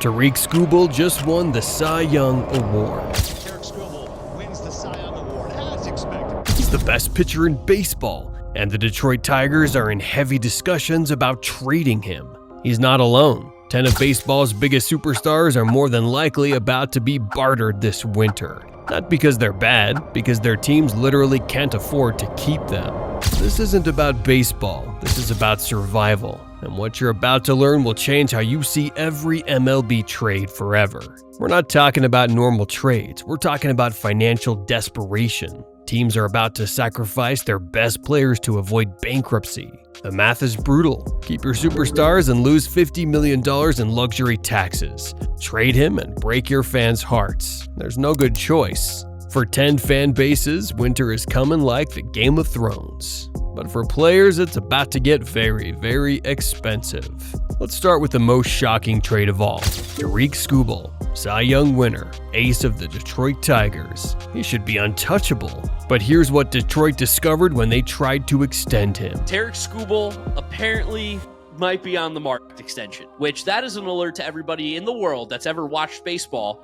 Tarik Skubal just won the Cy Young Award. Tarik Skubal wins the Cy Young Award as expected. He's the best pitcher in baseball, and the Detroit Tigers are in heavy discussions about trading him. He's not alone. 10 of baseball's biggest superstars are more than likely about to be bartered this winter. Not because they're bad, because their teams literally can't afford to keep them. This isn't about baseball, this is about survival. And what you're about to learn will change how you see every MLB trade forever. We're not talking about normal trades, we're talking about financial desperation. Teams are about to sacrifice their best players to avoid bankruptcy. The math is brutal. Keep your superstars and lose $50 million in luxury taxes. Trade him and break your fans' hearts. There's no good choice. For 10 fan bases, winter is coming like the Game of Thrones. But for players, it's about to get very, very expensive. Let's start with the most shocking trade of all. Tarik Skubal, Cy Young winner, ace of the Detroit Tigers. He should be untouchable. But here's what Detroit discovered when they tried to extend him. Tarik Skubal apparently might be on the market extension, which that is an alert to everybody in the world that's ever watched baseball.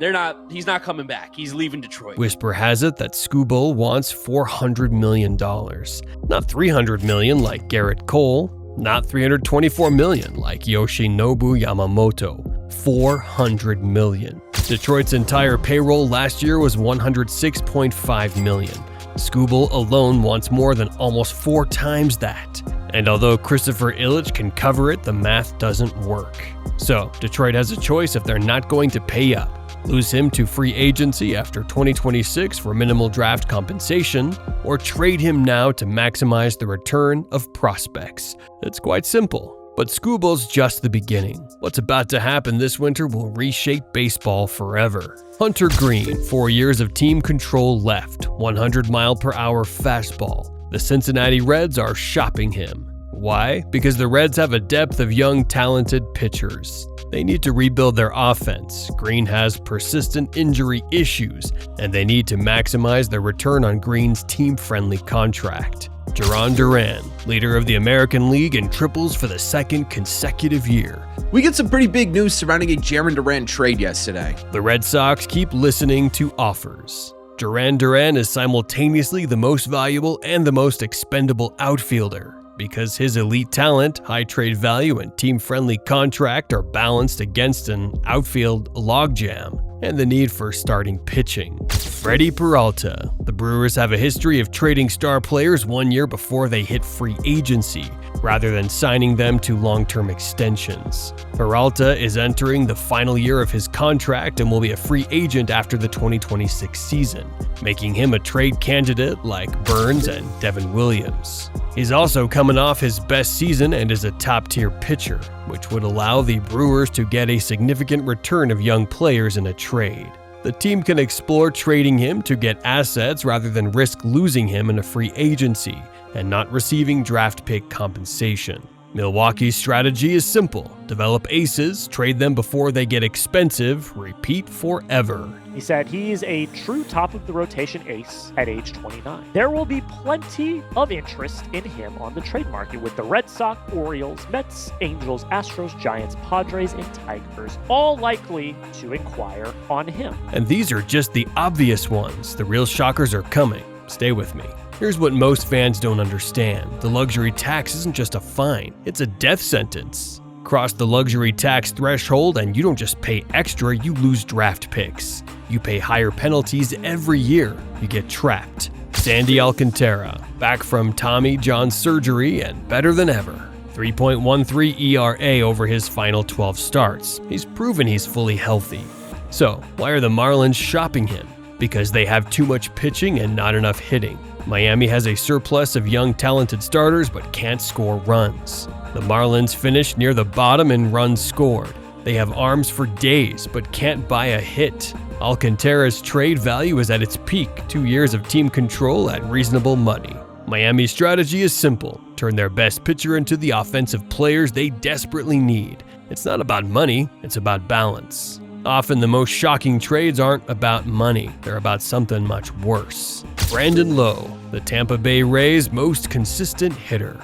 He's not coming back. He's leaving Detroit. Whisper has it that Skubal wants $400 million. Not $300 million like Garrett Cole, not $324 million like Yoshinobu Yamamoto. $400 million. Detroit's entire payroll last year was $106.5 million. Skubal alone wants more than almost 4 times that. And although Christopher Ilitch can cover it, the math doesn't work. So, Detroit has a choice if they're not going to pay up. Lose him to free agency after 2026 for minimal draft compensation, or trade him now to maximize the return of prospects. It's quite simple. But Skubal's just the beginning. What's about to happen this winter will reshape baseball forever. Hunter Greene, 4 years of team control left, 100-mile-per-hour fastball. The Cincinnati Reds are shopping him. Why? Because the Reds have a depth of young, talented pitchers. They need to rebuild their offense. Greene has persistent injury issues, and they need to maximize their return on Greene's team-friendly contract. Jarren Duran, leader of the American League in triples for the second consecutive year. We get some pretty big news surrounding a Jarren Duran trade yesterday. The Red Sox keep listening to offers. Jarren Duran is simultaneously the most valuable and the most expendable outfielder because his elite talent, high trade value, and team-friendly contract are balanced against an outfield logjam and the need for starting pitching. Freddy Peralta. The Brewers have a history of trading star players 1 year before they hit free agency, rather than signing them to long-term extensions. Peralta is entering the final year of his contract and will be a free agent after the 2026 season, making him a trade candidate like Burns and Devin Williams. He's also coming off his best season and is a top-tier pitcher, which would allow the Brewers to get a significant return of young players in a trade. The team can explore trading him to get assets rather than risk losing him in a free agency and not receiving draft pick compensation. Milwaukee's strategy is simple: develop aces, trade them before they get expensive, repeat forever. He said he's a true top-of-the-rotation ace at age 29. There will be plenty of interest in him on the trade market, with the Red Sox, Orioles, Mets, Angels, Astros, Giants, Padres, and Tigers all likely to inquire on him. And these are just the obvious ones. The real shockers are coming. Stay with me. Here's what most fans don't understand. The luxury tax isn't just a fine, it's a death sentence. Cross the luxury tax threshold and you don't just pay extra, you lose draft picks. You pay higher penalties every year. You get trapped. Sandy Alcantara, back from Tommy John surgery and better than ever. 3.13 ERA over his final 12 starts. He's proven he's fully healthy. So, why are the Marlins shopping him? Because they have too much pitching and not enough hitting. Miami has a surplus of young talented starters but can't score runs. The Marlins finished near the bottom in runs scored. They have arms for days but can't buy a hit. Alcantara's trade value is at its peak, 2 years of team control at reasonable money. Miami's strategy is simple: turn their best pitcher into the offensive players they desperately need. It's not about money, it's about balance. Often the most shocking trades aren't about money, they're about something much worse. Brandon Lowe, the Tampa Bay Rays' most consistent hitter.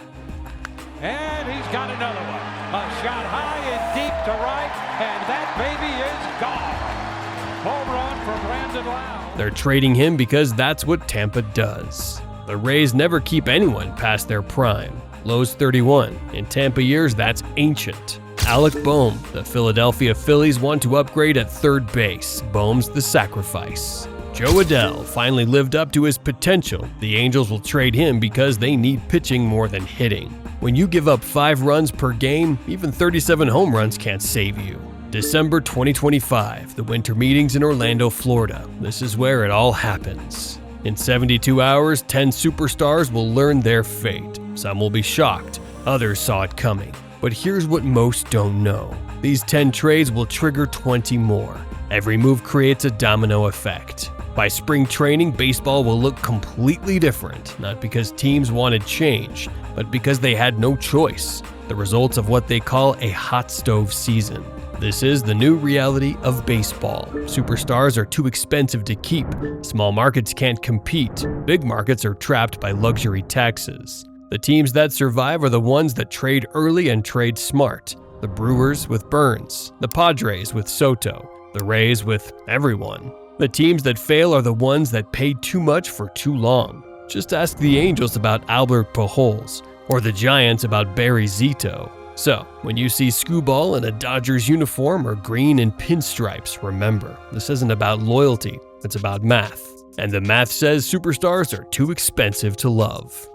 And he's got another one. A shot high and deep to right, and that baby Gravy is gone. Home run for Brandon Lowe. They're trading him because that's what Tampa does. The Rays never keep anyone past their prime. Lowe's 31. In Tampa years, that's ancient. Alec Bohm. The Philadelphia Phillies want to upgrade at third base. Bohm's the sacrifice. Joe Adell finally lived up to his potential. The Angels will trade him because they need pitching more than hitting. When you give up 5 runs per game, even 37 home runs can't save you. December 2025, the winter meetings in Orlando, Florida. This is where it all happens. In 72 hours, 10 superstars will learn their fate. Some will be shocked, others saw it coming. But here's what most don't know. These 10 trades will trigger 20 more. Every move creates a domino effect. By spring training, baseball will look completely different, not because teams wanted change, but because they had no choice. The results of what they call a hot stove season. This is the new reality of baseball. Superstars are too expensive to keep. Small markets can't compete. Big markets are trapped by luxury taxes. The teams that survive are the ones that trade early and trade smart. The Brewers with Burns, the Padres with Soto, the Rays with everyone. The teams that fail are the ones that paid too much for too long. Just ask the Angels about Albert Pujols, or the Giants about Barry Zito. So, when you see Skubal in a Dodgers uniform or Greene in pinstripes, remember, this isn't about loyalty, it's about math. And the math says superstars are too expensive to love.